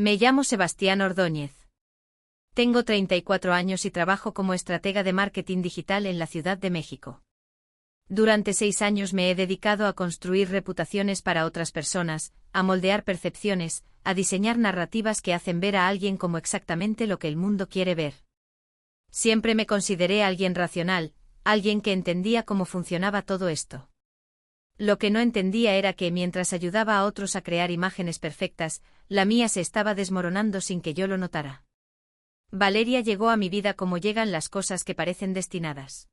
Me llamo Sebastián Ordóñez. Tengo 34 años y trabajo como estratega de marketing digital en la Ciudad de México. Durante 6 años me he dedicado a construir reputaciones para otras personas, a moldear percepciones, a diseñar narrativas que hacen ver a alguien como exactamente lo que el mundo quiere ver. Siempre me consideré alguien racional, alguien que entendía cómo funcionaba todo esto. Lo que no entendía era que mientras ayudaba a otros a crear imágenes perfectas, la mía se estaba desmoronando sin que yo lo notara. Valeria llegó a mi vida como llegan las cosas que parecen destinadas.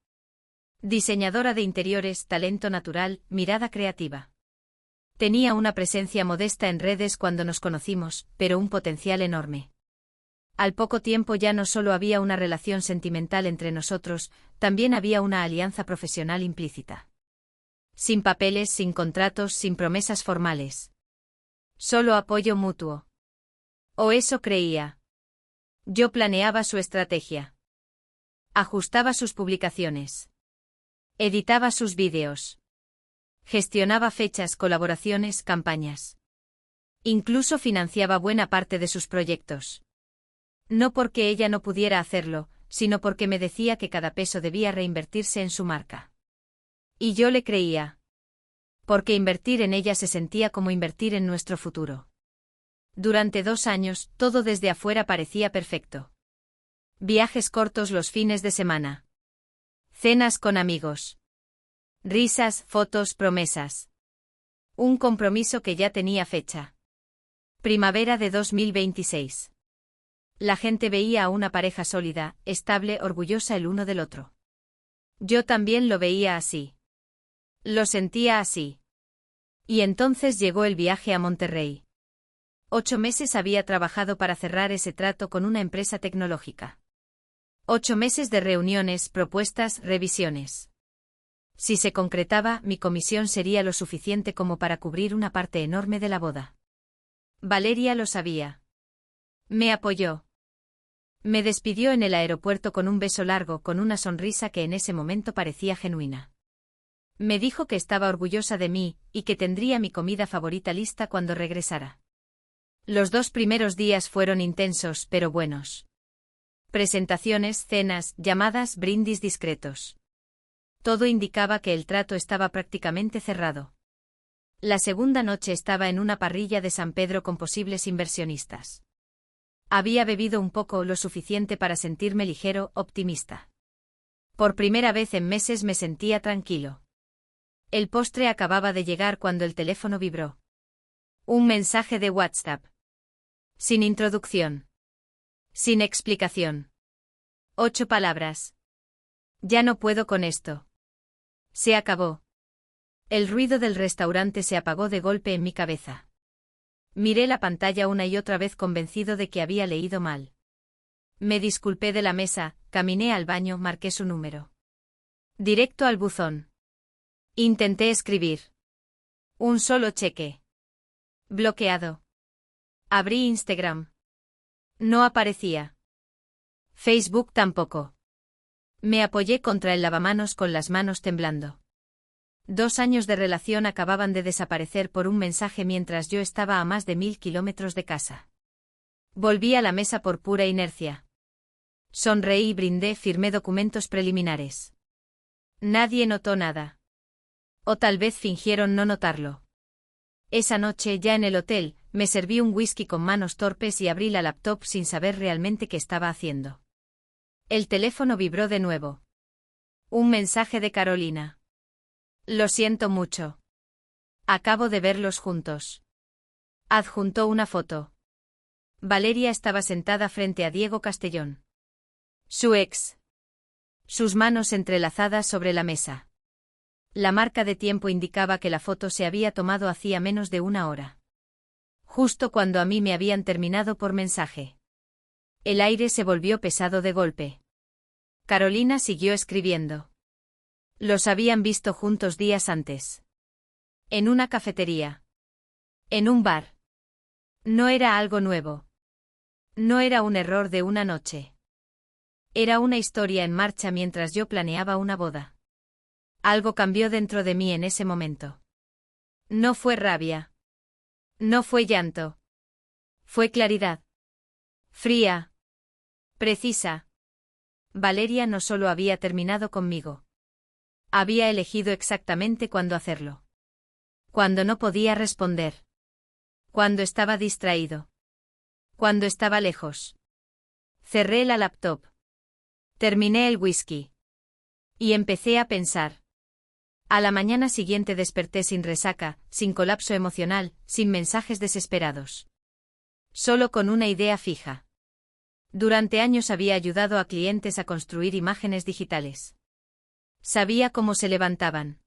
Diseñadora de interiores, talento natural, mirada creativa. Tenía una presencia modesta en redes cuando nos conocimos, pero un potencial enorme. Al poco tiempo ya no solo había una relación sentimental entre nosotros, también había una alianza profesional implícita. Sin papeles, sin contratos, sin promesas formales. Solo apoyo mutuo. O eso creía. Yo planeaba su estrategia. Ajustaba sus publicaciones. Editaba sus vídeos. Gestionaba fechas, colaboraciones, campañas. Incluso financiaba buena parte de sus proyectos. No porque ella no pudiera hacerlo, sino porque me decía que cada peso debía reinvertirse en su marca. Y yo le creía. Porque invertir en ella se sentía como invertir en nuestro futuro. Durante 2 años, todo desde afuera parecía perfecto. Viajes cortos los fines de semana. Cenas con amigos. Risas, fotos, promesas. Un compromiso que ya tenía fecha. Primavera de 2026. La gente veía a una pareja sólida, estable, orgullosa el uno del otro. Yo también lo veía así. Lo sentía así. Y entonces llegó el viaje a Monterrey. 8 meses había trabajado para cerrar ese trato con una empresa tecnológica. 8 meses de reuniones, propuestas, revisiones. Si se concretaba, mi comisión sería lo suficiente como para cubrir una parte enorme de la boda. Valeria lo sabía. Me apoyó. Me despidió en el aeropuerto con un beso largo, con una sonrisa que en ese momento parecía genuina. Me dijo que estaba orgullosa de mí, y que tendría mi comida favorita lista cuando regresara. Los 2 primeros días fueron intensos, pero buenos. Presentaciones, cenas, llamadas, brindis discretos. Todo indicaba que el trato estaba prácticamente cerrado. La segunda noche estaba en una parrilla de San Pedro con posibles inversionistas. Había bebido un poco, lo suficiente para sentirme ligero, optimista. Por primera vez en meses me sentía tranquilo. El postre acababa de llegar cuando el teléfono vibró. Un mensaje de WhatsApp. Sin introducción. Sin explicación. 8 palabras. Ya no puedo con esto. Se acabó. El ruido del restaurante se apagó de golpe en mi cabeza. Miré la pantalla una y otra vez convencido de que había leído mal. Me disculpé de la mesa, caminé al baño, marqué su número. Directo al buzón. Intenté escribir. Un solo cheque. Bloqueado. Abrí Instagram. No aparecía. Facebook tampoco. Me apoyé contra el lavamanos con las manos temblando. 2 años de relación acababan de desaparecer por un mensaje mientras yo estaba a más de 1000 kilómetros de casa. Volví a la mesa por pura inercia. Sonreí y brindé, firmé documentos preliminares. Nadie notó nada. O tal vez fingieron no notarlo. Esa noche, ya en el hotel, me serví un whisky con manos torpes y abrí la laptop sin saber realmente qué estaba haciendo. El teléfono vibró de nuevo. Un mensaje de Carolina. Lo siento mucho. Acabo de verlos juntos. Adjuntó una foto. Valeria estaba sentada frente a Diego Castellón. Su ex. Sus manos entrelazadas sobre la mesa. La marca de tiempo indicaba que la foto se había tomado hacía menos de 1 hora. Justo cuando a mí me habían terminado por mensaje. El aire se volvió pesado de golpe. Carolina siguió escribiendo. Los habían visto juntos días antes. En una cafetería. En un bar. No era algo nuevo. No era un error de una noche. Era una historia en marcha mientras yo planeaba una boda. Algo cambió dentro de mí en ese momento. No fue rabia. No fue llanto. Fue claridad. Fría. Precisa. Valeria no solo había terminado conmigo. Había elegido exactamente cuándo hacerlo. Cuando no podía responder. Cuando estaba distraído. Cuando estaba lejos. Cerré la laptop. Terminé el whisky. Y empecé a pensar. A la mañana siguiente desperté sin resaca, sin colapso emocional, sin mensajes desesperados. Solo con una idea fija. Durante años había ayudado a clientes a construir imágenes digitales. Sabía cómo se levantaban.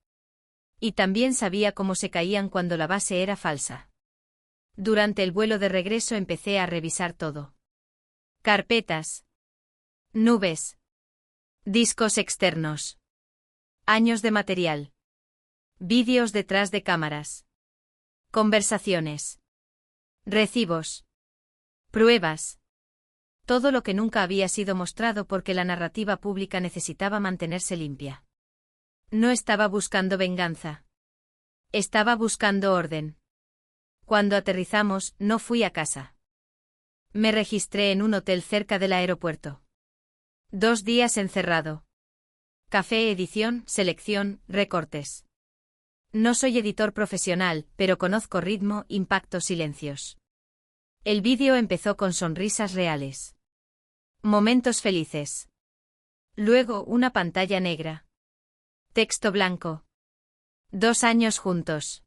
Y también sabía cómo se caían cuando la base era falsa. Durante el vuelo de regreso empecé a revisar todo. Carpetas. Nubes. Discos externos. Años de material. Vídeos detrás de cámaras. Conversaciones. Recibos. Pruebas. Todo lo que nunca había sido mostrado porque la narrativa pública necesitaba mantenerse limpia. No estaba buscando venganza. Estaba buscando orden. Cuando aterrizamos, no fui a casa. Me registré en un hotel cerca del aeropuerto. 2 días encerrado. Café, edición, selección, recortes. No soy editor profesional, pero conozco ritmo, impacto, silencios. El vídeo empezó con sonrisas reales. Momentos felices. Luego una pantalla negra. Texto blanco. 2 años juntos.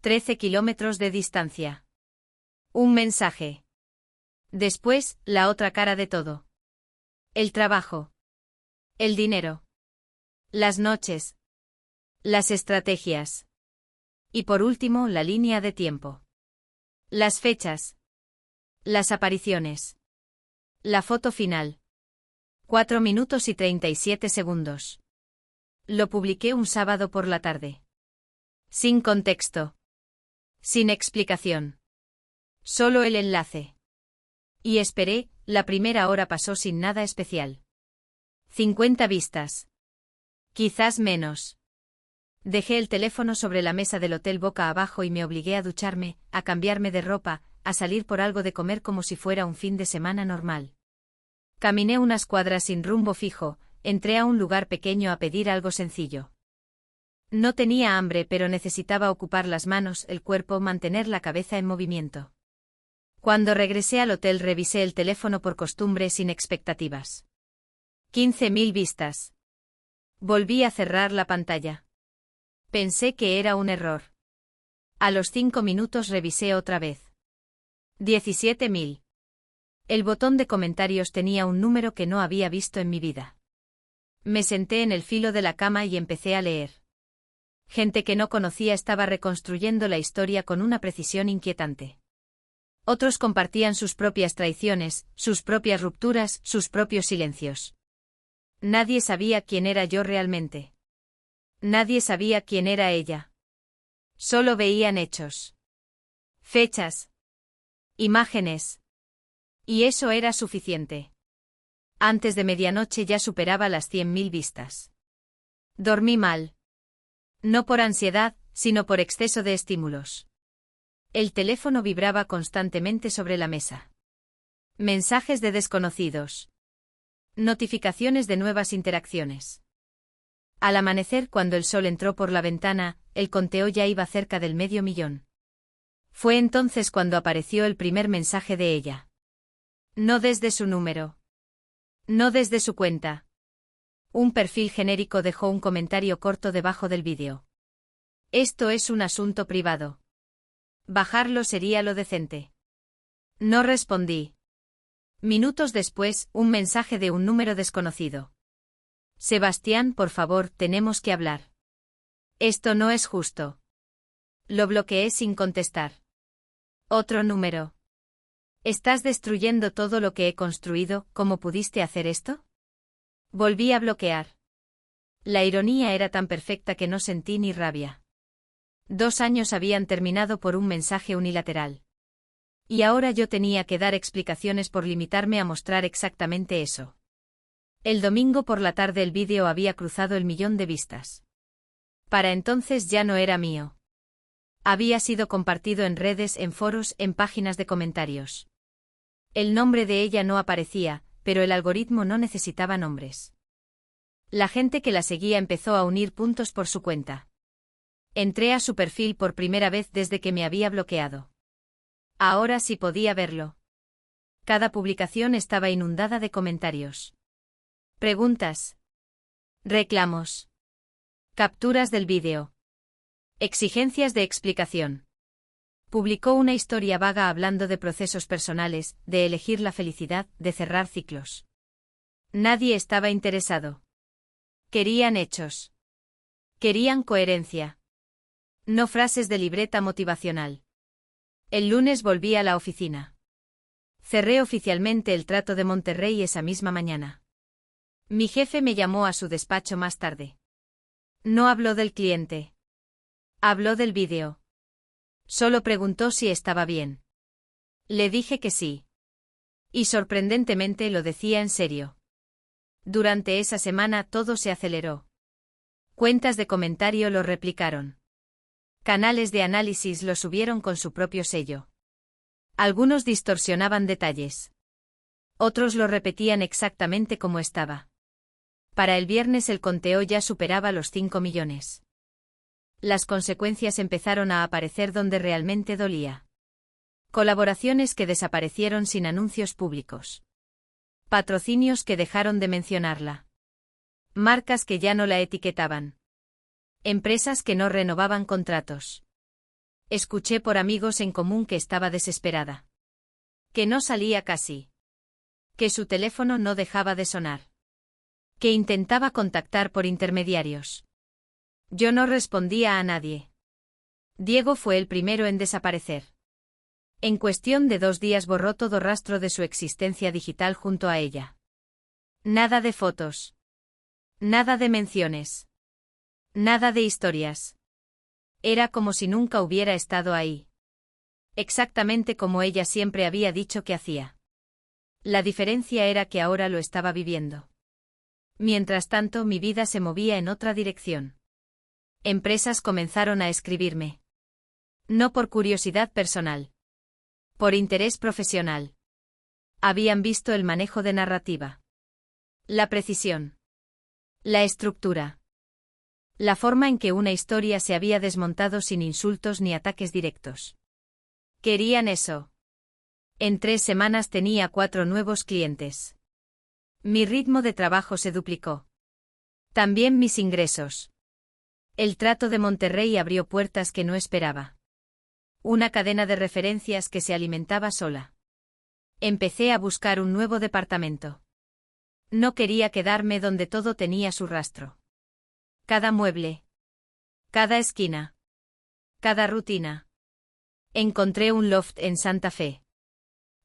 13 kilómetros de distancia. Un mensaje. Después, la otra cara de todo. El trabajo. El dinero. Las noches. Las estrategias. Y por último, la línea de tiempo. Las fechas. Las apariciones. La foto final. 4 minutos y 37 segundos. Lo publiqué un sábado por la tarde. Sin contexto. Sin explicación. Solo el enlace. Y esperé, la primera hora pasó sin nada especial. 50 vistas. Quizás menos. Dejé el teléfono sobre la mesa del hotel boca abajo y me obligué a ducharme, a cambiarme de ropa, a salir por algo de comer como si fuera un fin de semana normal. Caminé unas cuadras sin rumbo fijo, entré a un lugar pequeño a pedir algo sencillo. No tenía hambre, pero necesitaba ocupar las manos, el cuerpo, mantener la cabeza en movimiento. Cuando regresé al hotel revisé el teléfono por costumbre sin expectativas. 15.000 vistas. Volví a cerrar la pantalla. Pensé que era un error. A los 5 minutos revisé otra vez. 17.000. El botón de comentarios tenía un número que no había visto en mi vida. Me senté en el filo de la cama y empecé a leer. Gente que no conocía estaba reconstruyendo la historia con una precisión inquietante. Otros compartían sus propias traiciones, sus propias rupturas, sus propios silencios. Nadie sabía quién era yo realmente. Nadie sabía quién era ella. Solo veían hechos. Fechas. Imágenes. Y eso era suficiente. Antes de medianoche ya superaba las 100.000 vistas. Dormí mal. No por ansiedad, sino por exceso de estímulos. El teléfono vibraba constantemente sobre la mesa. Mensajes de desconocidos. Notificaciones de nuevas interacciones. Al amanecer, cuando el sol entró por la ventana, el conteo ya iba cerca del 500.000. Fue entonces cuando apareció el primer mensaje de ella. No desde su número. No desde su cuenta. Un perfil genérico dejó un comentario corto debajo del vídeo. Esto es un asunto privado. Bajarlo sería lo decente. No respondí. Minutos después, un mensaje de un número desconocido. Sebastián, por favor, tenemos que hablar. Esto no es justo. Lo bloqueé sin contestar. Otro número. ¿Estás destruyendo todo lo que he construido? ¿Cómo pudiste hacer esto? Volví a bloquear. La ironía era tan perfecta que no sentí ni rabia. 2 años habían terminado por un mensaje unilateral. Y ahora yo tenía que dar explicaciones por limitarme a mostrar exactamente eso. El domingo por la tarde el vídeo había cruzado el 1.000.000 de vistas. Para entonces ya no era mío. Había sido compartido en redes, en foros, en páginas de comentarios. El nombre de ella no aparecía, pero el algoritmo no necesitaba nombres. La gente que la seguía empezó a unir puntos por su cuenta. Entré a su perfil por primera vez desde que me había bloqueado. Ahora sí podía verlo. Cada publicación estaba inundada de comentarios. Preguntas. Reclamos. Capturas del vídeo. Exigencias de explicación. Publicó una historia vaga hablando de procesos personales, de elegir la felicidad, de cerrar ciclos. Nadie estaba interesado. Querían hechos. Querían coherencia. No frases de libreta motivacional. El lunes volví a la oficina. Cerré oficialmente el trato de Monterrey esa misma mañana. Mi jefe me llamó a su despacho más tarde. No habló del cliente. Habló del vídeo. Solo preguntó si estaba bien. Le dije que sí. Y sorprendentemente lo decía en serio. Durante esa semana todo se aceleró. Cuentas de comentario lo replicaron. Canales de análisis lo subieron con su propio sello. Algunos distorsionaban detalles. Otros lo repetían exactamente como estaba. Para el viernes el conteo ya superaba los 5 millones. Las consecuencias empezaron a aparecer donde realmente dolía. Colaboraciones que desaparecieron sin anuncios públicos. Patrocinios que dejaron de mencionarla. Marcas que ya no la etiquetaban. Empresas que no renovaban contratos. Escuché por amigos en común que estaba desesperada. Que no salía casi. Que su teléfono no dejaba de sonar. Que intentaba contactar por intermediarios. Yo no respondía a nadie. Diego fue el primero en desaparecer. En cuestión de 2 días borró todo rastro de su existencia digital junto a ella. Nada de fotos. Nada de menciones. Nada de historias. Era como si nunca hubiera estado ahí. Exactamente como ella siempre había dicho que hacía. La diferencia era que ahora lo estaba viviendo. Mientras tanto, mi vida se movía en otra dirección. Empresas comenzaron a escribirme. No por curiosidad personal. Por interés profesional. Habían visto el manejo de narrativa. La precisión. La estructura. La forma en que una historia se había desmontado sin insultos ni ataques directos. Querían eso. En 3 semanas tenía 4 nuevos clientes. Mi ritmo de trabajo se duplicó. También mis ingresos. El trato de Monterrey abrió puertas que no esperaba. Una cadena de referencias que se alimentaba sola. Empecé a buscar un nuevo departamento. No quería quedarme donde todo tenía su rastro. Cada mueble. Cada esquina. Cada rutina. Encontré un loft en Santa Fe.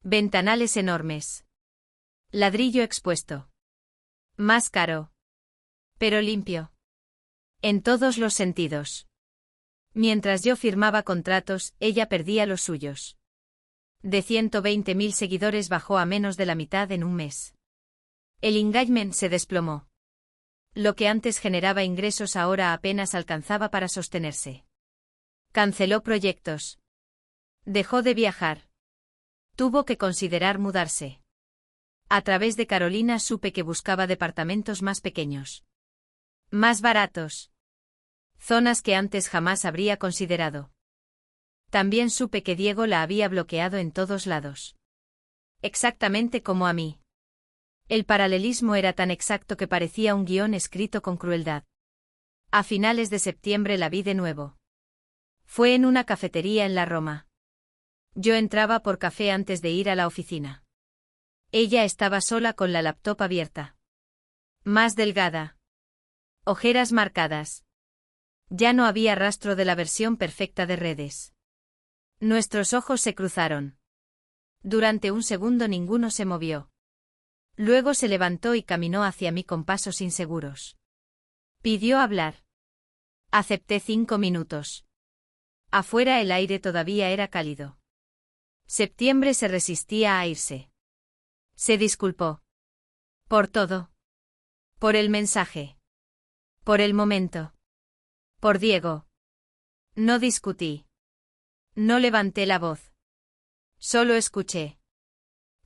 Ventanales enormes. Ladrillo expuesto. Más caro. Pero limpio. En todos los sentidos. Mientras yo firmaba contratos, ella perdía los suyos. De 120.000 seguidores bajó a menos de la mitad en un mes. El engagement se desplomó. Lo que antes generaba ingresos ahora apenas alcanzaba para sostenerse. Canceló proyectos. Dejó de viajar. Tuvo que considerar mudarse. A través de Carolina supe que buscaba departamentos más pequeños. Más baratos. Zonas que antes jamás habría considerado. También supe que Diego la había bloqueado en todos lados. Exactamente como a mí. El paralelismo era tan exacto que parecía un guión escrito con crueldad. A finales de septiembre la vi de nuevo. Fue en una cafetería en la Roma. Yo entraba por café antes de ir a la oficina. Ella estaba sola con la laptop abierta. Más delgada. Ojeras marcadas. Ya no había rastro de la versión perfecta de redes. Nuestros ojos se cruzaron. Durante un segundo ninguno se movió. Luego se levantó y caminó hacia mí con pasos inseguros. Pidió hablar. Acepté 5 minutos. Afuera el aire todavía era cálido. Septiembre se resistía a irse. Se disculpó. Por todo. Por el mensaje. Por el momento. Por Diego. No discutí. No levanté la voz. Solo escuché.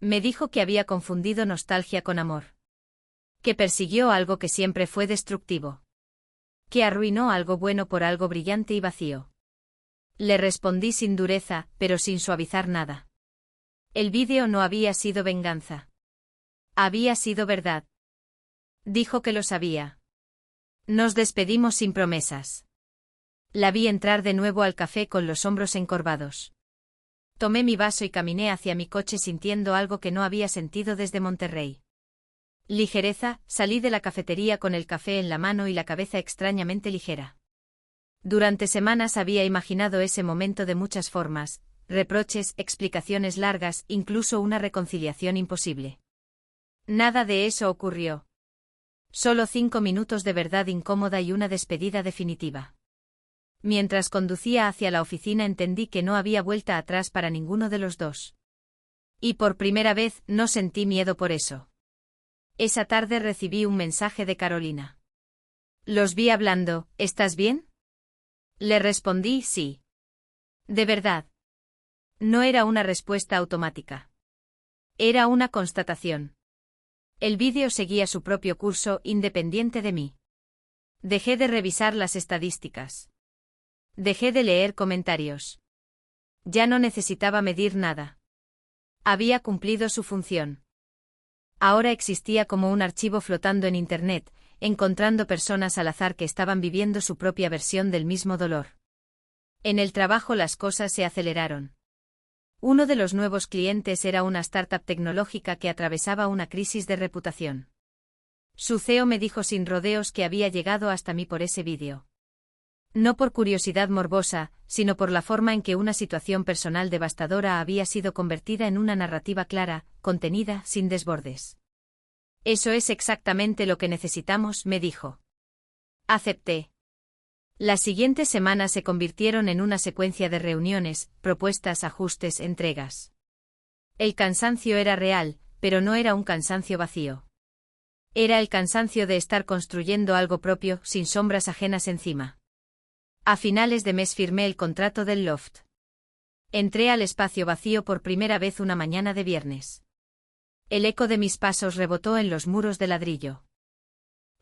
Me dijo que había confundido nostalgia con amor. Que persiguió algo que siempre fue destructivo. Que arruinó algo bueno por algo brillante y vacío. Le respondí sin dureza, pero sin suavizar nada. El vídeo no había sido venganza. Había sido verdad. Dijo que lo sabía. Nos despedimos sin promesas. La vi entrar de nuevo al café con los hombros encorvados. Tomé mi vaso y caminé hacia mi coche sintiendo algo que no había sentido desde Monterrey. Ligereza, salí de la cafetería con el café en la mano y la cabeza extrañamente ligera. Durante semanas había imaginado ese momento de muchas formas, reproches, explicaciones largas, incluso una reconciliación imposible. Nada de eso ocurrió. Solo 5 minutos de verdad incómoda y una despedida definitiva. Mientras conducía hacia la oficina entendí que no había vuelta atrás para ninguno de los dos. Y por primera vez no sentí miedo por eso. Esa tarde recibí un mensaje de Carolina. Los vi hablando, ¿estás bien? Le respondí sí. De verdad. No era una respuesta automática. Era una constatación. El vídeo seguía su propio curso independiente de mí. Dejé de revisar las estadísticas. Dejé de leer comentarios. Ya no necesitaba medir nada. Había cumplido su función. Ahora existía como un archivo flotando en Internet, encontrando personas al azar que estaban viviendo su propia versión del mismo dolor. En el trabajo las cosas se aceleraron. Uno de los nuevos clientes era una startup tecnológica que atravesaba una crisis de reputación. Su CEO me dijo sin rodeos que había llegado hasta mí por ese vídeo. No por curiosidad morbosa, sino por la forma en que una situación personal devastadora había sido convertida en una narrativa clara, contenida, sin desbordes. Eso es exactamente lo que necesitamos, me dijo. Acepté. Las siguientes semanas se convirtieron en una secuencia de reuniones, propuestas, ajustes, entregas. El cansancio era real, pero no era un cansancio vacío. Era el cansancio de estar construyendo algo propio, sin sombras ajenas encima. A finales de mes firmé el contrato del loft. Entré al espacio vacío por primera vez una mañana de viernes. El eco de mis pasos rebotó en los muros de ladrillo.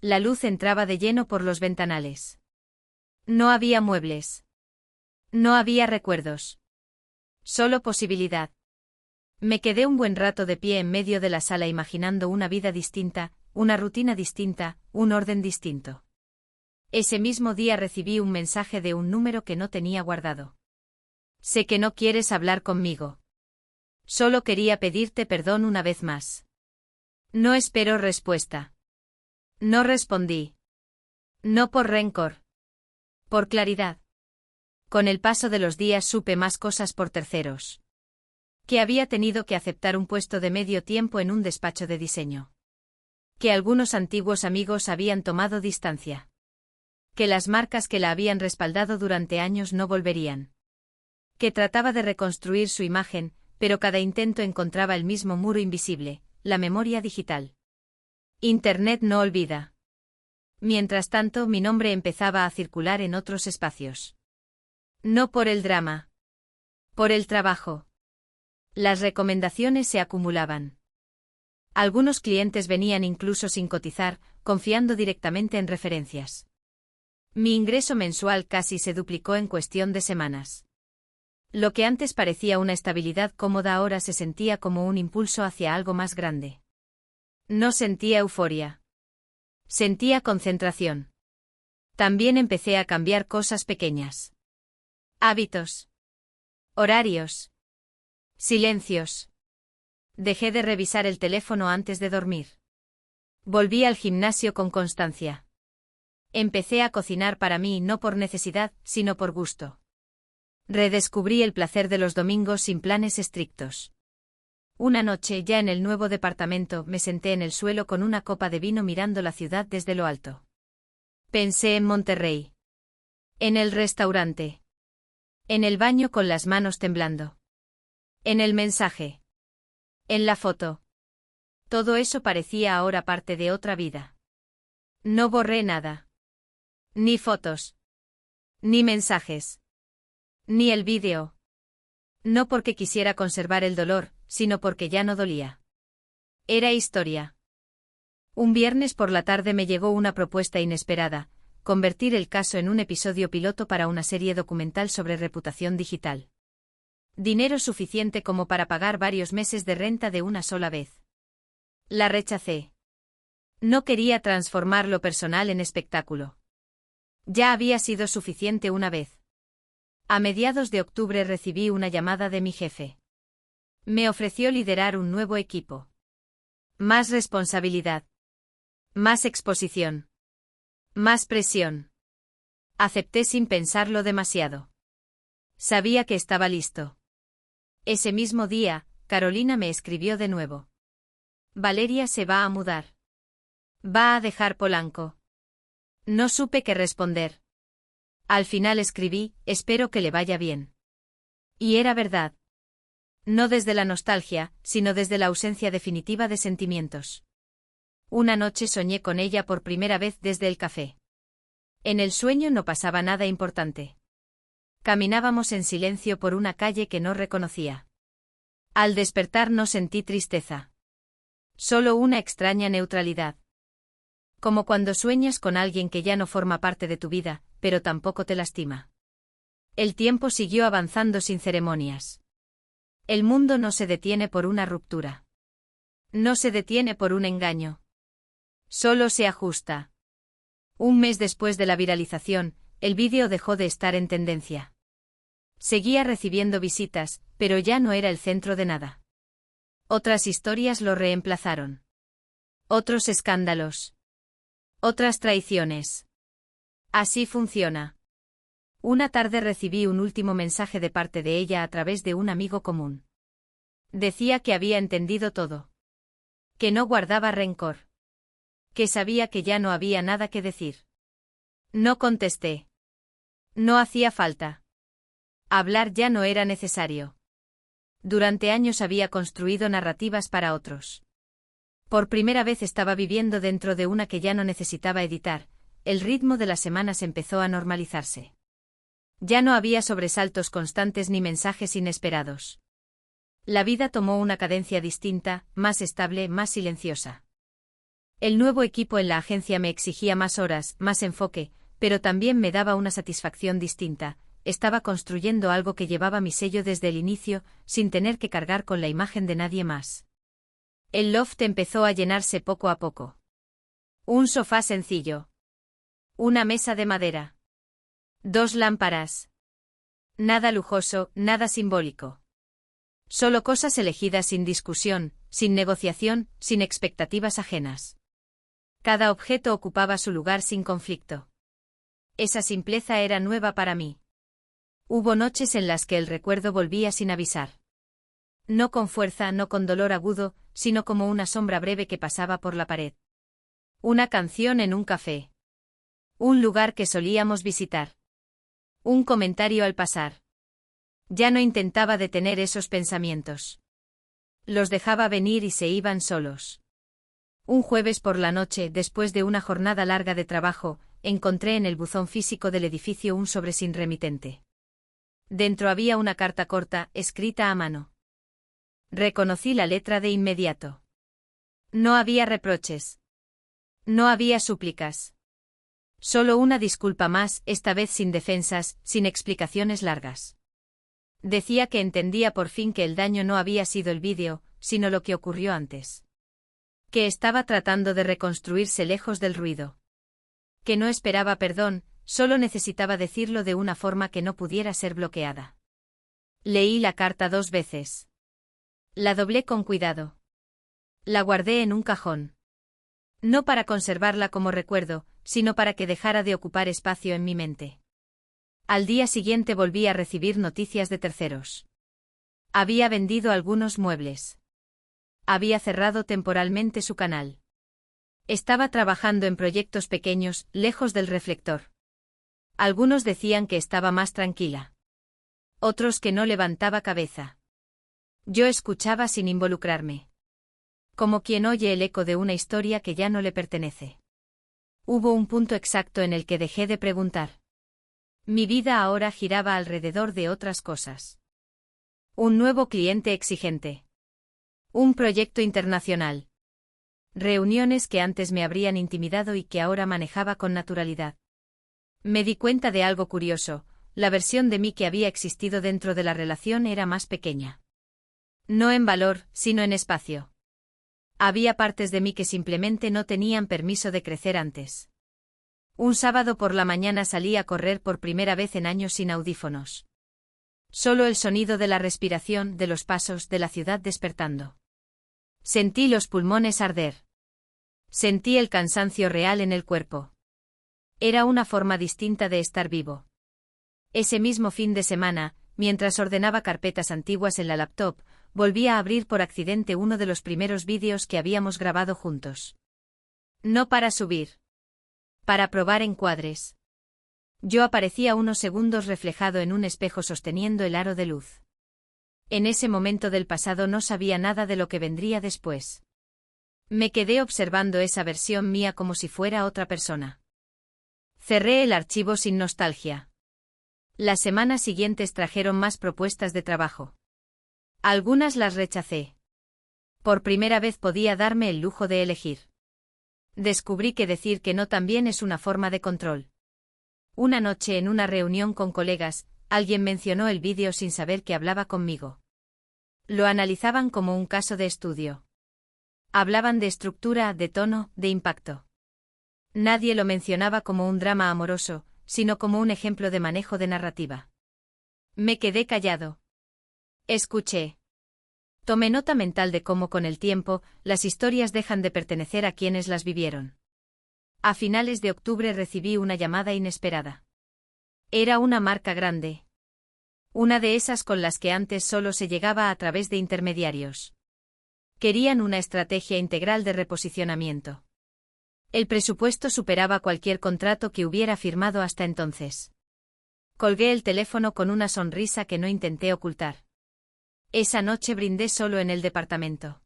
La luz entraba de lleno por los ventanales. No había muebles. No había recuerdos. Solo posibilidad. Me quedé un buen rato de pie en medio de la sala imaginando una vida distinta, una rutina distinta, un orden distinto. Ese mismo día recibí un mensaje de un número que no tenía guardado. Sé que no quieres hablar conmigo. Solo quería pedirte perdón una vez más. No espero respuesta. No respondí. No por rencor. Por claridad. Con el paso de los días supe más cosas por terceros. Que había tenido que aceptar un puesto de medio tiempo en un despacho de diseño. Que algunos antiguos amigos habían tomado distancia. Que las marcas que la habían respaldado durante años no volverían. Que trataba de reconstruir su imagen, pero cada intento encontraba el mismo muro invisible, la memoria digital. Internet no olvida. Mientras tanto, mi nombre empezaba a circular en otros espacios. No por el drama. Por el trabajo. Las recomendaciones se acumulaban. Algunos clientes venían incluso sin cotizar, confiando directamente en referencias. Mi ingreso mensual casi se duplicó en cuestión de semanas. Lo que antes parecía una estabilidad cómoda ahora se sentía como un impulso hacia algo más grande. No sentía euforia. Sentía concentración. También empecé a cambiar cosas pequeñas. Hábitos. Horarios. Silencios. Dejé de revisar el teléfono antes de dormir. Volví al gimnasio con constancia. Empecé a cocinar para mí no por necesidad, sino por gusto. Redescubrí el placer de los domingos sin planes estrictos. Una noche, ya en el nuevo departamento, me senté en el suelo con una copa de vino mirando la ciudad desde lo alto. Pensé en Monterrey. En el restaurante. En el baño con las manos temblando. En el mensaje. En la foto. Todo eso parecía ahora parte de otra vida. No borré nada. Ni fotos. Ni mensajes. Ni el vídeo. No porque quisiera conservar el dolor, sino porque ya no dolía. Era historia. Un viernes por la tarde me llegó una propuesta inesperada: convertir el caso en un episodio piloto para una serie documental sobre reputación digital. Dinero suficiente como para pagar varios meses de renta de una sola vez. La rechacé. No quería transformar lo personal en espectáculo. Ya había sido suficiente una vez. A mediados de octubre recibí una llamada de mi jefe. Me ofreció liderar un nuevo equipo. Más responsabilidad. Más exposición. Más presión. Acepté sin pensarlo demasiado. Sabía que estaba listo. Ese mismo día, Carolina me escribió de nuevo. Valeria se va a mudar. Va a dejar Polanco. No supe qué responder. Al final escribí: espero que le vaya bien. Y era verdad. No desde la nostalgia, sino desde la ausencia definitiva de sentimientos. Una noche soñé con ella por primera vez desde el café. En el sueño no pasaba nada importante. Caminábamos en silencio por una calle que no reconocía. Al despertar no sentí tristeza. Solo una extraña neutralidad. Como cuando sueñas con alguien que ya no forma parte de tu vida, pero tampoco te lastima. El tiempo siguió avanzando sin ceremonias. El mundo no se detiene por una ruptura. No se detiene por un engaño. Solo se ajusta. Un mes después de la viralización, el vídeo dejó de estar en tendencia. Seguía recibiendo visitas, pero ya no era el centro de nada. Otras historias lo reemplazaron. Otros escándalos. Otras traiciones. Así funciona. Una tarde recibí un último mensaje de parte de ella a través de un amigo común. Decía que había entendido todo. Que no guardaba rencor. Que sabía que ya no había nada que decir. No contesté. No hacía falta. Hablar ya no era necesario. Durante años había construido narrativas para otros. Por primera vez estaba viviendo dentro de una que ya no necesitaba editar. El ritmo de las semanas empezó a normalizarse. Ya no había sobresaltos constantes ni mensajes inesperados. La vida tomó una cadencia distinta, más estable, más silenciosa. El nuevo equipo en la agencia me exigía más horas, más enfoque, pero también me daba una satisfacción distinta. Estaba construyendo algo que llevaba mi sello desde el inicio, sin tener que cargar con la imagen de nadie más. El loft empezó a llenarse poco a poco. Un sofá sencillo. Una mesa de madera. 2 lámparas. Nada lujoso, nada simbólico. Solo cosas elegidas sin discusión, sin negociación, sin expectativas ajenas. Cada objeto ocupaba su lugar sin conflicto. Esa simpleza era nueva para mí. Hubo noches en las que el recuerdo volvía sin avisar. No con fuerza, no con dolor agudo, sino como una sombra breve que pasaba por la pared. Una canción en un café. Un lugar que solíamos visitar. Un comentario al pasar. Ya no intentaba detener esos pensamientos. Los dejaba venir y se iban solos. Un jueves por la noche, después de una jornada larga de trabajo, encontré en el buzón físico del edificio un sobre sin remitente. Dentro había una carta corta, escrita a mano. Reconocí la letra de inmediato. No había reproches. No había súplicas. Solo una disculpa más, esta vez sin defensas, sin explicaciones largas. Decía que entendía por fin que el daño no había sido el vídeo, sino lo que ocurrió antes. Que estaba tratando de reconstruirse lejos del ruido. Que no esperaba perdón, solo necesitaba decirlo de una forma que no pudiera ser bloqueada. Leí la carta 2 veces. La doblé con cuidado. La guardé en un cajón. No para conservarla como recuerdo, sino para que dejara de ocupar espacio en mi mente. Al día siguiente volví a recibir noticias de terceros. Había vendido algunos muebles. Había cerrado temporalmente su canal. Estaba trabajando en proyectos pequeños, lejos del reflector. Algunos decían que estaba más tranquila. Otros que no levantaba cabeza. Yo escuchaba sin involucrarme. Como quien oye el eco de una historia que ya no le pertenece. Hubo un punto exacto en el que dejé de preguntar. Mi vida ahora giraba alrededor de otras cosas. Un nuevo cliente exigente. Un proyecto internacional. Reuniones que antes me habrían intimidado y que ahora manejaba con naturalidad. Me di cuenta de algo curioso, la versión de mí que había existido dentro de la relación era más pequeña. No en valor, sino en espacio. Había partes de mí que simplemente no tenían permiso de crecer antes. Un sábado por la mañana salí a correr por primera vez en años sin audífonos. Solo el sonido de la respiración, de los pasos, de la ciudad despertando. Sentí los pulmones arder. Sentí el cansancio real en el cuerpo. Era una forma distinta de estar vivo. Ese mismo fin de semana, mientras ordenaba carpetas antiguas en la laptop, volví a abrir por accidente uno de los primeros vídeos que habíamos grabado juntos. No para subir. Para probar encuadres. Yo aparecía unos segundos reflejado en un espejo sosteniendo el aro de luz. En ese momento del pasado no sabía nada de lo que vendría después. Me quedé observando esa versión mía como si fuera otra persona. Cerré el archivo sin nostalgia. Las semanas siguientes trajeron más propuestas de trabajo. Algunas las rechacé. Por primera vez podía darme el lujo de elegir. Descubrí que decir que no también es una forma de control. Una noche en una reunión con colegas, alguien mencionó el vídeo sin saber que hablaba conmigo. Lo analizaban como un caso de estudio. Hablaban de estructura, de tono, de impacto. Nadie lo mencionaba como un drama amoroso, sino como un ejemplo de manejo de narrativa. Me quedé callado. Escuché. Tomé nota mental de cómo con el tiempo, las historias dejan de pertenecer a quienes las vivieron. A finales de octubre recibí una llamada inesperada. Era una marca grande. Una de esas con las que antes solo se llegaba a través de intermediarios. Querían una estrategia integral de reposicionamiento. El presupuesto superaba cualquier contrato que hubiera firmado hasta entonces. Colgué el teléfono con una sonrisa que no intenté ocultar. Esa noche brindé solo en el departamento.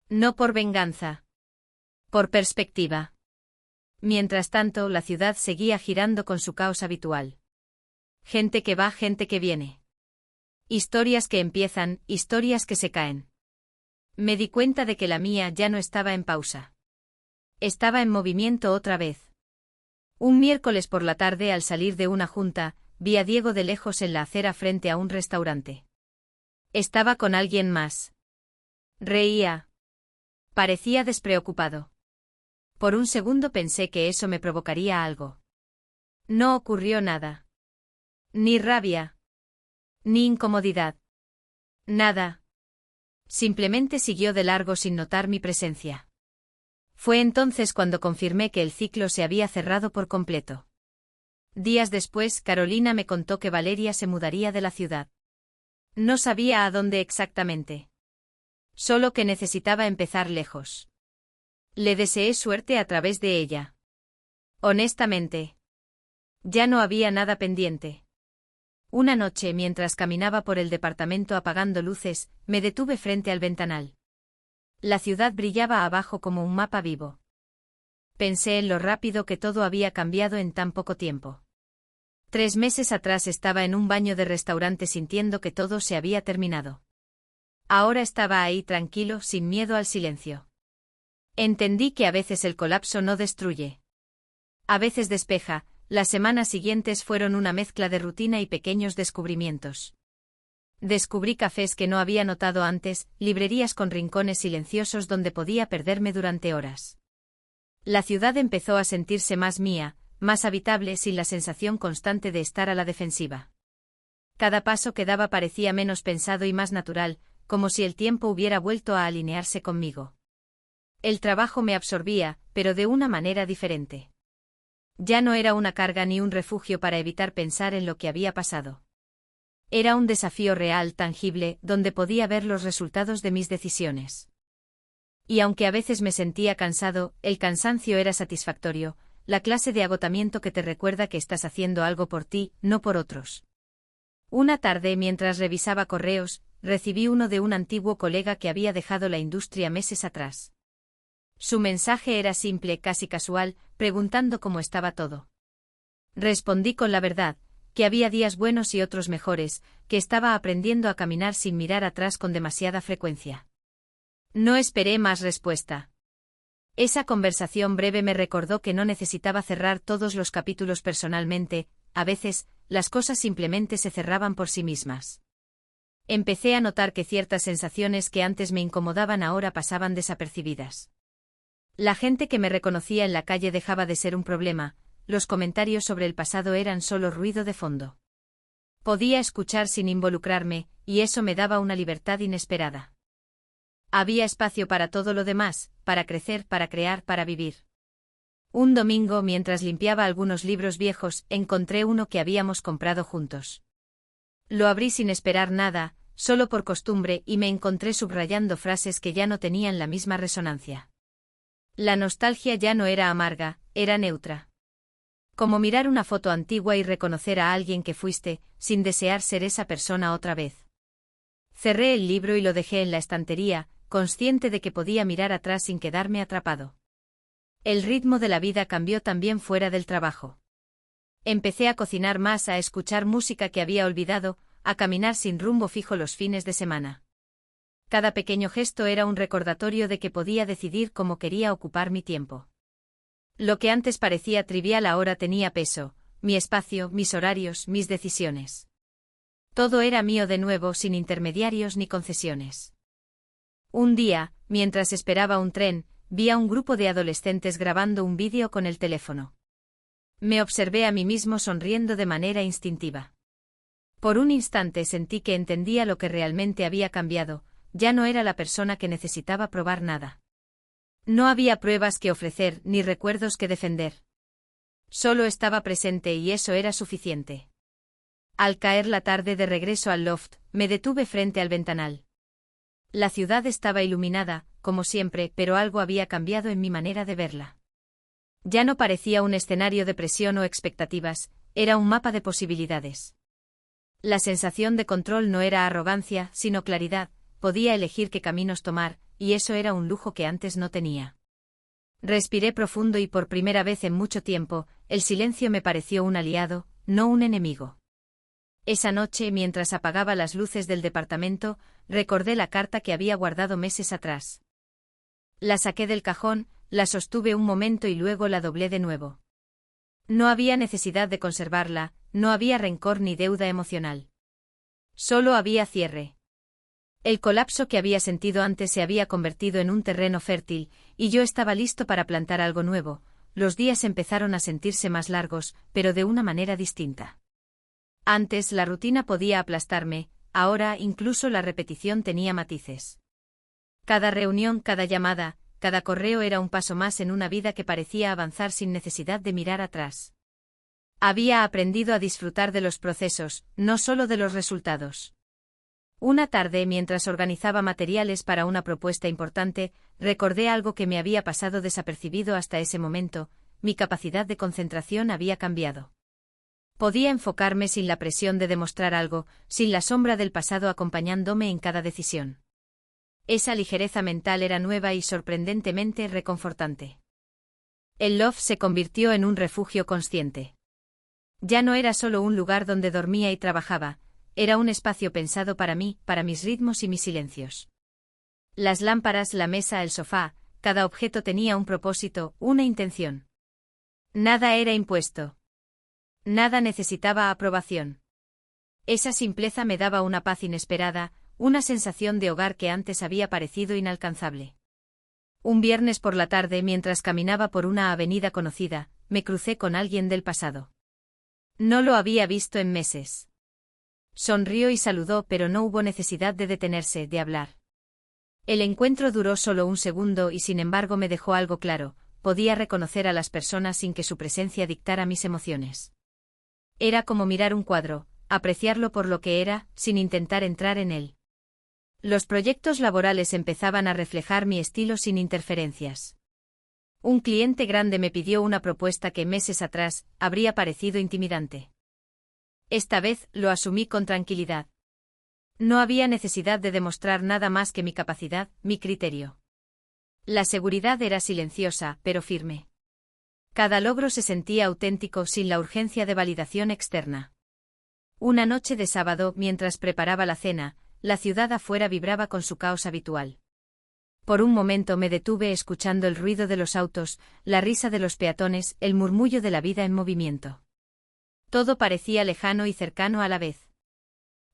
No por venganza. Por perspectiva. Mientras tanto, la ciudad seguía girando con su caos habitual. Gente que va, gente que viene. Historias que empiezan, historias que se caen. Me di cuenta de que la mía ya no estaba en pausa. Estaba en movimiento otra vez. Un miércoles por la tarde, al salir de una junta, vi a Diego de lejos en la acera frente a un restaurante. Estaba con alguien más. Reía. Parecía despreocupado. Por un segundo pensé que eso me provocaría algo. No ocurrió nada. Ni rabia. Ni incomodidad. Nada. Simplemente siguió de largo sin notar mi presencia. Fue entonces cuando confirmé que el ciclo se había cerrado por completo. Días después, Carolina me contó que Valeria se mudaría de la ciudad. No sabía a dónde exactamente. Solo que necesitaba empezar lejos. Le deseé suerte a través de ella. Honestamente. Ya no había nada pendiente. Una noche, mientras caminaba por el departamento apagando luces, me detuve frente al ventanal. La ciudad brillaba abajo como un mapa vivo. Pensé en lo rápido que todo había cambiado en tan poco tiempo. 3 meses atrás estaba en un baño de restaurante sintiendo que todo se había terminado. Ahora estaba ahí tranquilo, sin miedo al silencio. Entendí que a veces el colapso no destruye. A veces despeja. Las semanas siguientes fueron una mezcla de rutina y pequeños descubrimientos. Descubrí cafés que no había notado antes, librerías con rincones silenciosos donde podía perderme durante horas. La ciudad empezó a sentirse más mía, más habitable sin la sensación constante de estar a la defensiva. Cada paso que daba parecía menos pensado y más natural, como si el tiempo hubiera vuelto a alinearse conmigo. El trabajo me absorbía, pero de una manera diferente. Ya no era una carga ni un refugio para evitar pensar en lo que había pasado. Era un desafío real, tangible, donde podía ver los resultados de mis decisiones. Y aunque a veces me sentía cansado, el cansancio era satisfactorio, la clase de agotamiento que te recuerda que estás haciendo algo por ti, no por otros. Una tarde, mientras revisaba correos, recibí uno de un antiguo colega que había dejado la industria meses atrás. Su mensaje era simple, casi casual, preguntando cómo estaba todo. Respondí con la verdad, que había días buenos y otros mejores, que estaba aprendiendo a caminar sin mirar atrás con demasiada frecuencia. No esperé más respuesta. Esa conversación breve me recordó que no necesitaba cerrar todos los capítulos personalmente, a veces, las cosas simplemente se cerraban por sí mismas. Empecé a notar que ciertas sensaciones que antes me incomodaban ahora pasaban desapercibidas. La gente que me reconocía en la calle dejaba de ser un problema, los comentarios sobre el pasado eran solo ruido de fondo. Podía escuchar sin involucrarme, y eso me daba una libertad inesperada. Había espacio para todo lo demás, para crecer, para crear, para vivir. Un domingo, mientras limpiaba algunos libros viejos, encontré uno que habíamos comprado juntos. Lo abrí sin esperar nada, solo por costumbre, y me encontré subrayando frases que ya no tenían la misma resonancia. La nostalgia ya no era amarga, era neutra. Como mirar una foto antigua y reconocer a alguien que fuiste, sin desear ser esa persona otra vez. Cerré el libro y lo dejé en la estantería, consciente de que podía mirar atrás sin quedarme atrapado. El ritmo de la vida cambió también fuera del trabajo. Empecé a cocinar más, a escuchar música que había olvidado, a caminar sin rumbo fijo los fines de semana. Cada pequeño gesto era un recordatorio de que podía decidir cómo quería ocupar mi tiempo. Lo que antes parecía trivial ahora tenía peso, mi espacio, mis horarios, mis decisiones. Todo era mío de nuevo, sin intermediarios ni concesiones. Un día, mientras esperaba un tren, vi a un grupo de adolescentes grabando un vídeo con el teléfono. Me observé a mí mismo sonriendo de manera instintiva. Por un instante sentí que entendía lo que realmente había cambiado, ya no era la persona que necesitaba probar nada. No había pruebas que ofrecer ni recuerdos que defender. Solo estaba presente y eso era suficiente. Al caer la tarde de regreso al loft, me detuve frente al ventanal. La ciudad estaba iluminada, como siempre, pero algo había cambiado en mi manera de verla. Ya no parecía un escenario de presión o expectativas, era un mapa de posibilidades. La sensación de control no era arrogancia, sino claridad, podía elegir qué caminos tomar, y eso era un lujo que antes no tenía. Respiré profundo y por primera vez en mucho tiempo, el silencio me pareció un aliado, no un enemigo. Esa noche, mientras apagaba las luces del departamento, recordé la carta que había guardado meses atrás. La saqué del cajón, la sostuve un momento y luego la doblé de nuevo. No había necesidad de conservarla, no había rencor ni deuda emocional. Solo había cierre. El colapso que había sentido antes se había convertido en un terreno fértil, y yo estaba listo para plantar algo nuevo. Los días empezaron a sentirse más largos, pero de una manera distinta. Antes la rutina podía aplastarme, ahora incluso la repetición tenía matices. Cada reunión, cada llamada, cada correo era un paso más en una vida que parecía avanzar sin necesidad de mirar atrás. Había aprendido a disfrutar de los procesos, no solo de los resultados. Una tarde, mientras organizaba materiales para una propuesta importante, recordé algo que me había pasado desapercibido hasta ese momento: mi capacidad de concentración había cambiado. Podía enfocarme sin la presión de demostrar algo, sin la sombra del pasado acompañándome en cada decisión. Esa ligereza mental era nueva y sorprendentemente reconfortante. El loft se convirtió en un refugio consciente. Ya no era solo un lugar donde dormía y trabajaba, era un espacio pensado para mí, para mis ritmos y mis silencios. Las lámparas, la mesa, el sofá, cada objeto tenía un propósito, una intención. Nada era impuesto. Nada necesitaba aprobación. Esa simpleza me daba una paz inesperada, una sensación de hogar que antes había parecido inalcanzable. Un viernes por la tarde, mientras caminaba por una avenida conocida, me crucé con alguien del pasado. No lo había visto en meses. Sonrió y saludó, pero no hubo necesidad de detenerse, de hablar. El encuentro duró solo un segundo y sin embargo me dejó algo claro: podía reconocer a las personas sin que su presencia dictara mis emociones. Era como mirar un cuadro, apreciarlo por lo que era, sin intentar entrar en él. Los proyectos laborales empezaban a reflejar mi estilo sin interferencias. Un cliente grande me pidió una propuesta que meses atrás habría parecido intimidante. Esta vez lo asumí con tranquilidad. No había necesidad de demostrar nada más que mi capacidad, mi criterio. La seguridad era silenciosa, pero firme. Cada logro se sentía auténtico sin la urgencia de validación externa. Una noche de sábado, mientras preparaba la cena, la ciudad afuera vibraba con su caos habitual. Por un momento me detuve escuchando el ruido de los autos, la risa de los peatones, el murmullo de la vida en movimiento. Todo parecía lejano y cercano a la vez.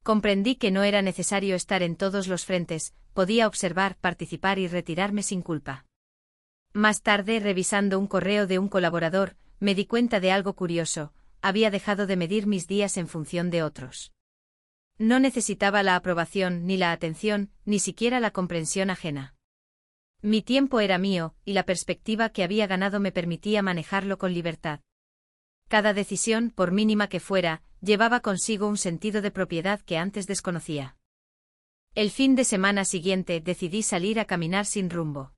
Comprendí que no era necesario estar en todos los frentes, podía observar, participar y retirarme sin culpa. Más tarde, revisando un correo de un colaborador, me di cuenta de algo curioso: había dejado de medir mis días en función de otros. No necesitaba la aprobación, ni la atención, ni siquiera la comprensión ajena. Mi tiempo era mío, y la perspectiva que había ganado me permitía manejarlo con libertad. Cada decisión, por mínima que fuera, llevaba consigo un sentido de propiedad que antes desconocía. El fin de semana siguiente decidí salir a caminar sin rumbo.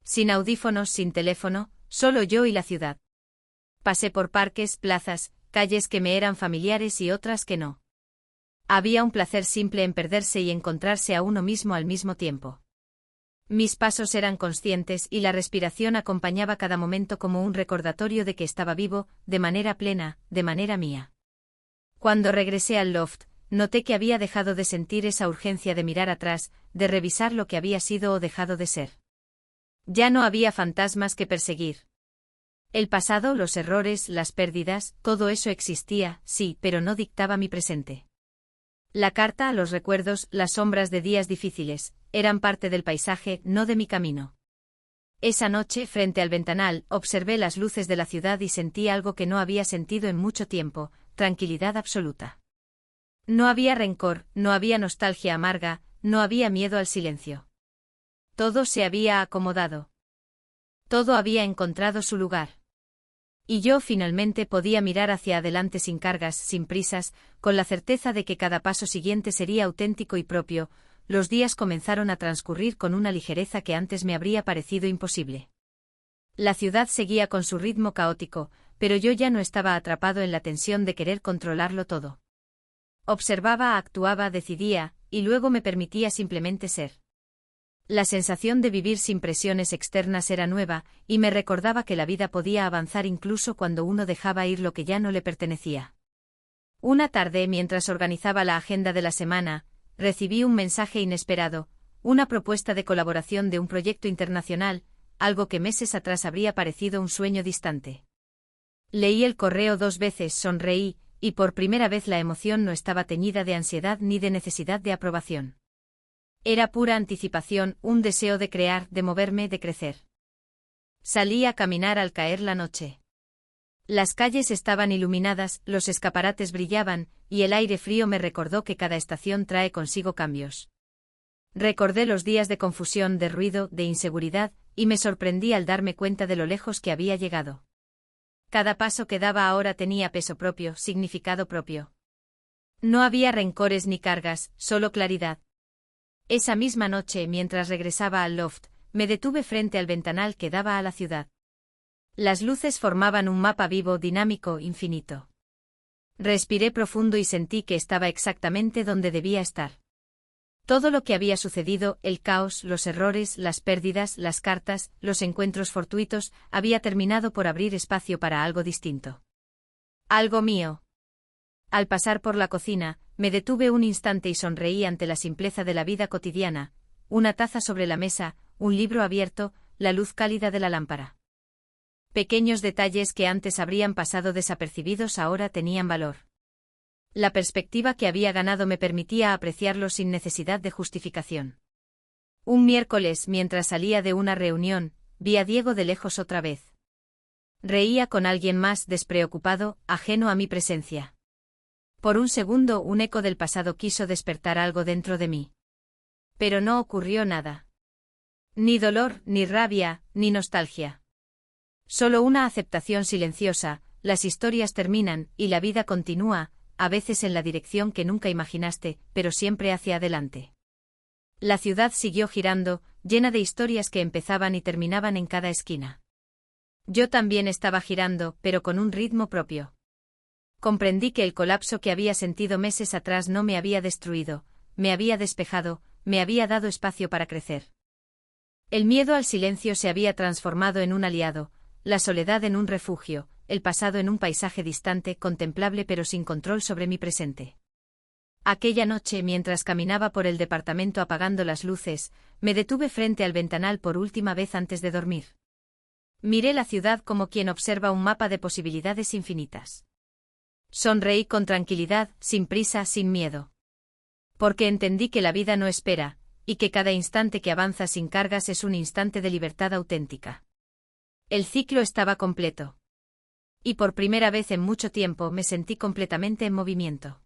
Sin audífonos, sin teléfono, solo yo y la ciudad. Pasé por parques, plazas, calles que me eran familiares y otras que no. Había un placer simple en perderse y encontrarse a uno mismo al mismo tiempo. Mis pasos eran conscientes y la respiración acompañaba cada momento como un recordatorio de que estaba vivo, de manera plena, de manera mía. Cuando regresé al loft, noté que había dejado de sentir esa urgencia de mirar atrás, de revisar lo que había sido o dejado de ser. Ya no había fantasmas que perseguir. El pasado, los errores, las pérdidas, todo eso existía, sí, pero no dictaba mi presente. La carta, los recuerdos, las sombras de días difíciles, eran parte del paisaje, no de mi camino. Esa noche, frente al ventanal, observé las luces de la ciudad y sentí algo que no había sentido en mucho tiempo: tranquilidad absoluta. No había rencor, no había nostalgia amarga, no había miedo al silencio. Todo se había acomodado. Todo había encontrado su lugar. Y yo finalmente podía mirar hacia adelante sin cargas, sin prisas, con la certeza de que cada paso siguiente sería auténtico y propio. Los días comenzaron a transcurrir con una ligereza que antes me habría parecido imposible. La ciudad seguía con su ritmo caótico, pero yo ya no estaba atrapado en la tensión de querer controlarlo todo. Observaba, actuaba, decidía, y luego me permitía simplemente ser. La sensación de vivir sin presiones externas era nueva, y me recordaba que la vida podía avanzar incluso cuando uno dejaba ir lo que ya no le pertenecía. Una tarde, mientras organizaba la agenda de la semana, recibí un mensaje inesperado: una propuesta de colaboración de un proyecto internacional, algo que meses atrás habría parecido un sueño distante. Leí el correo 2 veces, sonreí, y por primera vez la emoción no estaba teñida de ansiedad ni de necesidad de aprobación. Era pura anticipación, un deseo de crear, de moverme, de crecer. Salí a caminar al caer la noche. Las calles estaban iluminadas, los escaparates brillaban, y el aire frío me recordó que cada estación trae consigo cambios. Recordé los días de confusión, de ruido, de inseguridad, y me sorprendí al darme cuenta de lo lejos que había llegado. Cada paso que daba ahora tenía peso propio, significado propio. No había rencores ni cargas, solo claridad. Esa misma noche, mientras regresaba al loft, me detuve frente al ventanal que daba a la ciudad. Las luces formaban un mapa vivo, dinámico, infinito. Respiré profundo y sentí que estaba exactamente donde debía estar. Todo lo que había sucedido, el caos, los errores, las pérdidas, las cartas, los encuentros fortuitos, había terminado por abrir espacio para algo distinto. Algo mío. Al pasar por la cocina, me detuve un instante y sonreí ante la simpleza de la vida cotidiana: una taza sobre la mesa, un libro abierto, la luz cálida de la lámpara. Pequeños detalles que antes habrían pasado desapercibidos ahora tenían valor. La perspectiva que había ganado me permitía apreciarlos sin necesidad de justificación. Un miércoles, mientras salía de una reunión, vi a Diego de lejos otra vez. Reía con alguien más, despreocupado, ajeno a mi presencia. Por un segundo, un eco del pasado quiso despertar algo dentro de mí. Pero no ocurrió nada. Ni dolor, ni rabia, ni nostalgia. Solo una aceptación silenciosa: las historias terminan, y la vida continúa, a veces en la dirección que nunca imaginaste, pero siempre hacia adelante. La ciudad siguió girando, llena de historias que empezaban y terminaban en cada esquina. Yo también estaba girando, pero con un ritmo propio. Comprendí que el colapso que había sentido meses atrás no me había destruido, me había despejado, me había dado espacio para crecer. El miedo al silencio se había transformado en un aliado, la soledad en un refugio, el pasado en un paisaje distante, contemplable pero sin control sobre mi presente. Aquella noche, mientras caminaba por el departamento apagando las luces, me detuve frente al ventanal por última vez antes de dormir. Miré la ciudad como quien observa un mapa de posibilidades infinitas. Sonreí con tranquilidad, sin prisa, sin miedo. Porque entendí que la vida no espera, y que cada instante que avanza sin cargas es un instante de libertad auténtica. El ciclo estaba completo. Y por primera vez en mucho tiempo me sentí completamente en movimiento.